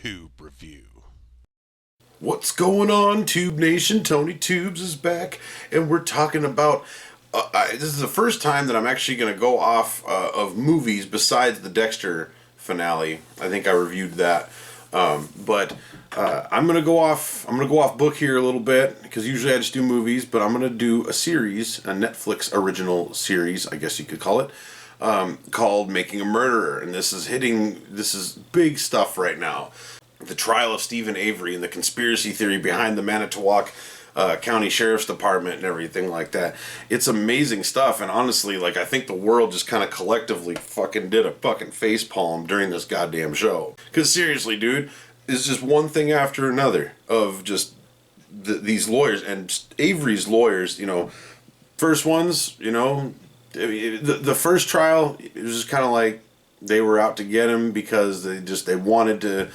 Tube Review. What's going on, Tube Nation? Tony Tubes is back, and we're talking about... this is the first time that I'm actually going to go off of movies besides the Dexter finale. I think I reviewed that. But I'm going to go off book here a little bit, because usually I just do movies, but I'm going to do a series, a Netflix original series, I guess you could call it, called Making a Murderer. And this is big stuff right now. The trial of Stephen Avery and the conspiracy theory behind the Manitowoc County Sheriff's Department and everything like that. It's amazing stuff, and honestly, like, I think the world just kind of collectively fucking did a fucking facepalm during this goddamn show. Because seriously, dude, it's just one thing after another of just these lawyers, and Avery's lawyers, you know, first ones, you know, the first trial, it was just kind of like they were out to get him because they wanted to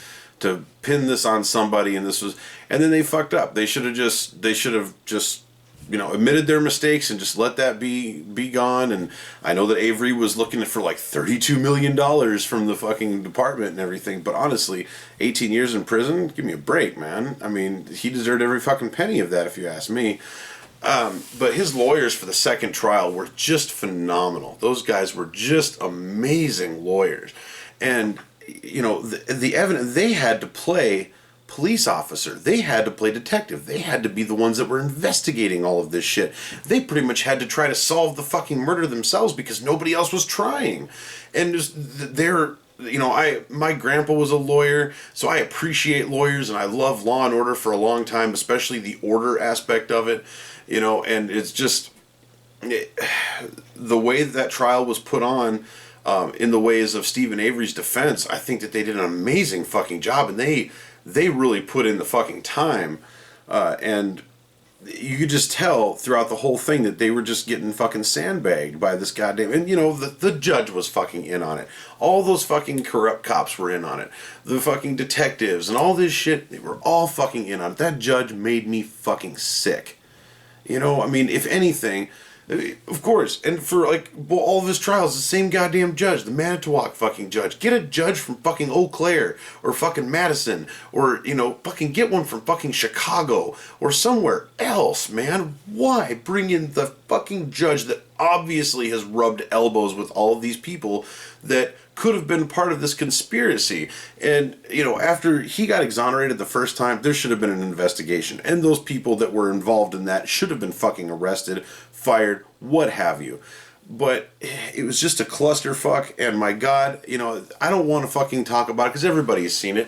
pin this on somebody, and then they fucked up. They should have just you know, admitted their mistakes and just let that be gone. And I know that Avery was looking for like $32 million from the fucking department and everything, but honestly, 18 years in prison, give me a break, man. I mean, he deserved every fucking penny of that, if you ask me. But his lawyers for the second trial were just phenomenal. Those guys were just amazing lawyers. And you know, the evidence, they had to play police officer, they had to play detective, they had to be the ones that were investigating all of this shit. They pretty much had to try to solve the fucking murder themselves because nobody else was trying. And just they're, you know, my grandpa was a lawyer, so I appreciate lawyers, and I love Law and Order for a long time, especially the order aspect of it, you know. And it's just the way that trial was put on. In the ways of Stephen Avery's defense, I think that they did an amazing fucking job, and they really put in the fucking time, and you could just tell throughout the whole thing that they were just getting fucking sandbagged by this goddamn, and you know, the judge was fucking in on it. All those fucking corrupt cops were in on it. The fucking detectives and all this shit, they were all fucking in on it. That judge made me fucking sick. You know, I mean, if anything... Of course, and for like all of his trials, the same goddamn judge, the Manitowoc fucking judge. Get a judge from fucking Eau Claire or fucking Madison, or, you know, fucking get one from fucking Chicago or somewhere else, man. Why bring in the fucking judge that obviously has rubbed elbows with all of these people that could have been part of this conspiracy? And, you know, after he got exonerated the first time, there should have been an investigation, and those people that were involved in that should have been fucking arrested, fired, what have you. But it was just a clusterfuck, and my God, you know, I don't want to fucking talk about it because everybody's seen it.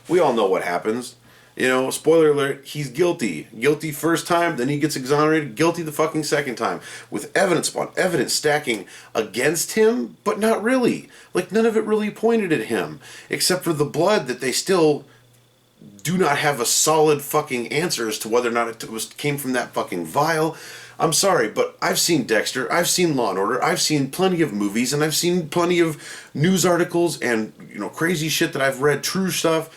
We all know what happens. You know, spoiler alert, he's guilty. Guilty first time, then he gets exonerated. Guilty the fucking second time. With evidence upon evidence stacking against him, but not really. Like, none of it really pointed at him. Except for the blood that they still do not have a solid fucking answer as to whether or not it came from that fucking vial. I'm sorry, but I've seen Dexter, I've seen Law and Order, I've seen plenty of movies, and I've seen plenty of news articles and, you know, crazy shit that I've read, true stuff,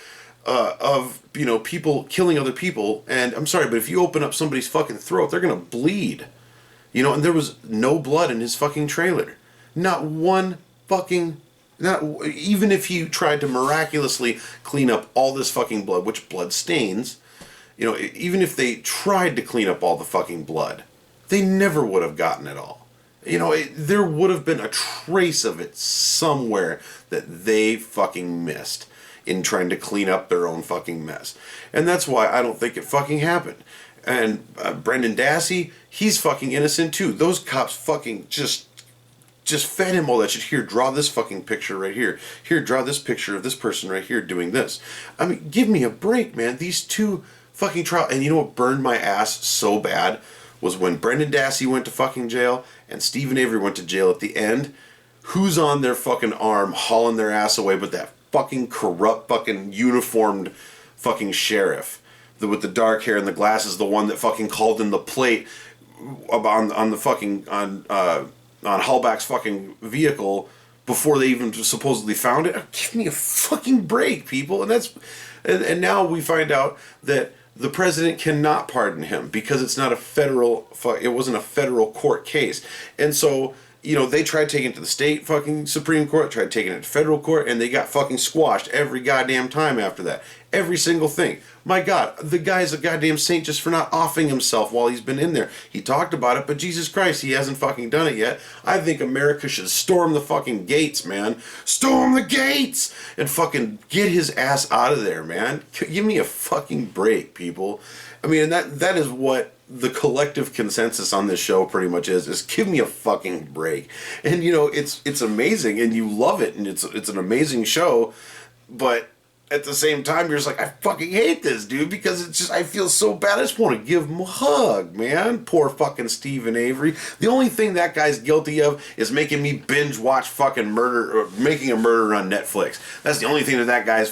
of, you know, people killing other people. And I'm sorry, but if you open up somebody's fucking throat, they're gonna bleed. You know, and there was no blood in his fucking trailer. Not one fucking... Not even if he tried to miraculously clean up all this fucking blood, which blood stains, you know, even if they tried to clean up all the fucking blood, they never would have gotten it all. You know, there would have been a trace of it somewhere that they fucking missed in trying to clean up their own fucking mess. And that's why I don't think it fucking happened. And Brendan Dassey, he's fucking innocent too. Those cops fucking just fed him all that shit. Here, draw this fucking picture right here. Here, draw this picture of this person right here doing this. I mean, give me a break, man. These two fucking trials. And you know what burned my ass so bad? Was when Brendan Dassey went to fucking jail and Stephen Avery went to jail at the end. Who's on their fucking arm hauling their ass away but that fucking corrupt fucking uniformed fucking sheriff with the dark hair and the glasses, the one that fucking called in the plate on the fucking on Hallback's fucking vehicle before they even supposedly found it. Give me a fucking break, people. And now we find out that the president cannot pardon him because it's not it wasn't a federal court case. And so they tried taking it to the state fucking Supreme Court, tried taking it to federal court, and they got fucking squashed every goddamn time after that. Every single thing. My God, the guy's a goddamn saint just for not offing himself while he's been in there. He talked about it, but Jesus Christ, he hasn't fucking done it yet. I think America should storm the fucking gates, man. Storm the gates! And fucking get his ass out of there, man. Give me a fucking break, people. I mean, and that is what the collective consensus on this show pretty much is give me a fucking break. And it's amazing and you love it and it's an amazing show, but at the same time you're just like, I fucking hate this dude because it's just, I feel so bad. I just want to give him a hug, man. Poor fucking Stephen Avery. The only thing that guy's guilty of is making me binge watch fucking murder, or making a murder on Netflix. That's the only thing that guy is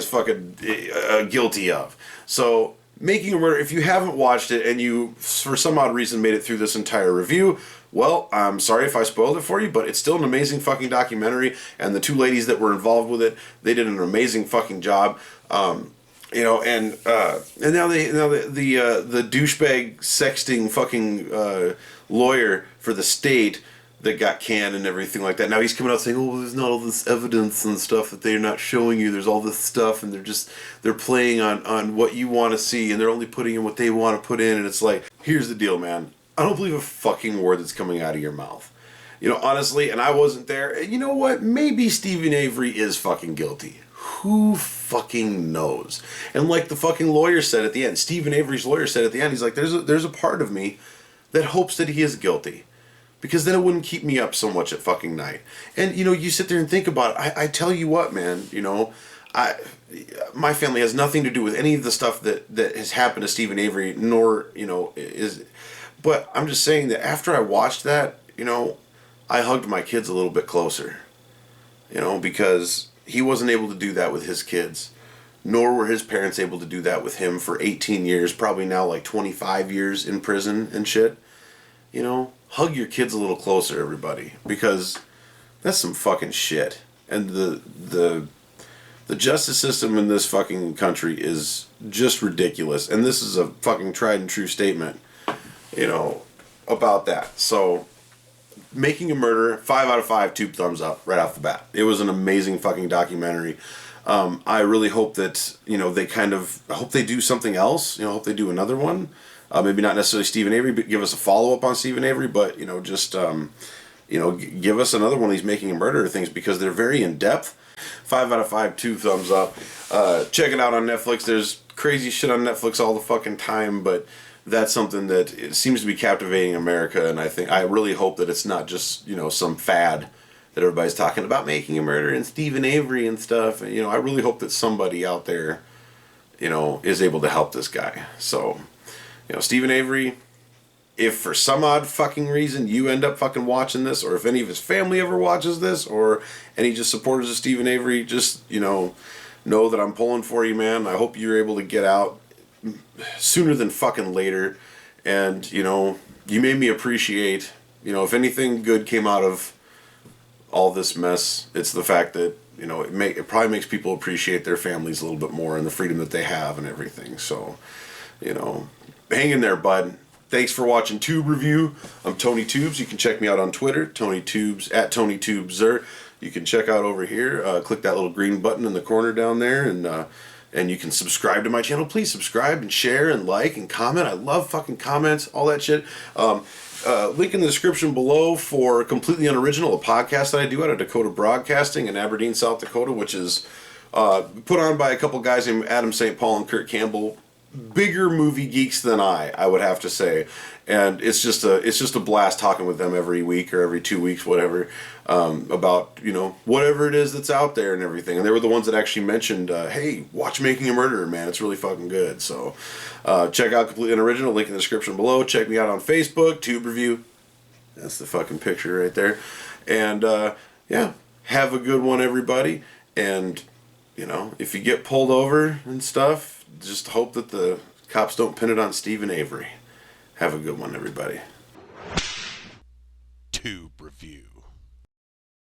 fucking guilty of. So Making a Murder, if you haven't watched it and you, for some odd reason, made it through this entire review, well, I'm sorry if I spoiled it for you, but it's still an amazing fucking documentary, and the two ladies that were involved with it, they did an amazing fucking job. And now the douchebag sexting fucking lawyer for the state that got canned and everything like that. Now he's coming out saying, oh, there's not all this evidence and stuff that they're not showing you. There's all this stuff and they're playing on what you want to see and they're only putting in what they want to put in. And it's like, here's the deal, man. I don't believe a fucking word that's coming out of your mouth. Honestly, and I wasn't there. You know what? Maybe Stephen Avery is fucking guilty. Who fucking knows? And like the fucking lawyer said at the end, Stephen Avery's lawyer said at the end, he's like, there's a part of me that hopes that he is guilty. Because then it wouldn't keep me up so much at fucking night. And, you sit there and think about it. I tell you what, man, my family has nothing to do with any of the stuff that has happened to Stephen Avery, nor, but I'm just saying that after I watched that, I hugged my kids a little bit closer. Because he wasn't able to do that with his kids. Nor were his parents able to do that with him for 18 years, probably now like 25 years in prison and shit. Hug your kids a little closer, everybody, because that's some fucking shit. And the justice system in this fucking country is just ridiculous. And this is a fucking tried and true statement, about that. So, Making a Murder, 5 out of 5, 2 thumbs up right off the bat. It was an amazing fucking documentary. I really hope that, I hope they do something else. I hope they do another one. Maybe not necessarily Stephen Avery, but give us a follow-up on Stephen Avery, but, give us another one of these Making a Murderer things because they're very in-depth. 5 out of 5, 2 thumbs up. Check it out on Netflix. There's crazy shit on Netflix all the fucking time, but that's something that it seems to be captivating America, and I really hope that it's not just, some fad that everybody's talking about Making a Murder and Stephen Avery and stuff. And, I really hope that somebody out there, is able to help this guy. So, Stephen Avery, if for some odd fucking reason you end up fucking watching this, or if any of his family ever watches this, or any just supporters of Stephen Avery, just, know that I'm pulling for you, man. I hope you're able to get out sooner than fucking later. And, you made me appreciate, if anything good came out of all this mess, it's the fact that, it probably makes people appreciate their families a little bit more and the freedom that they have and everything. So, hang in there, bud. Thanks for watching Tube Review. I'm Tony Tubes. You can check me out on Twitter, Tony Tubes, at Tony Tubeser. You can check out over here. Click that little green button in the corner down there, and you can subscribe to my channel. Please subscribe and share and like and comment. I love fucking comments, all that shit. Link in the description below for Completely Unoriginal, a podcast that I do out of Dakota Broadcasting in Aberdeen, South Dakota, which is put on by a couple guys named Adam St. Paul and Kurt Campbell. Bigger movie geeks than I would have to say, and it's just a blast talking with them every week or every 2 weeks, whatever, about whatever it is that's out there and everything. And they were the ones that actually mentioned, hey, watch Making a Murderer, man, it's really fucking good. So check out Completely Unoriginal, link in the description below. Check me out on Facebook, Tube Review. That's the fucking picture right there. And yeah, have a good one, everybody. And if you get pulled over and stuff, just hope that the cops don't pin it on Stephen Avery. Have a good one, everybody. Tube Review.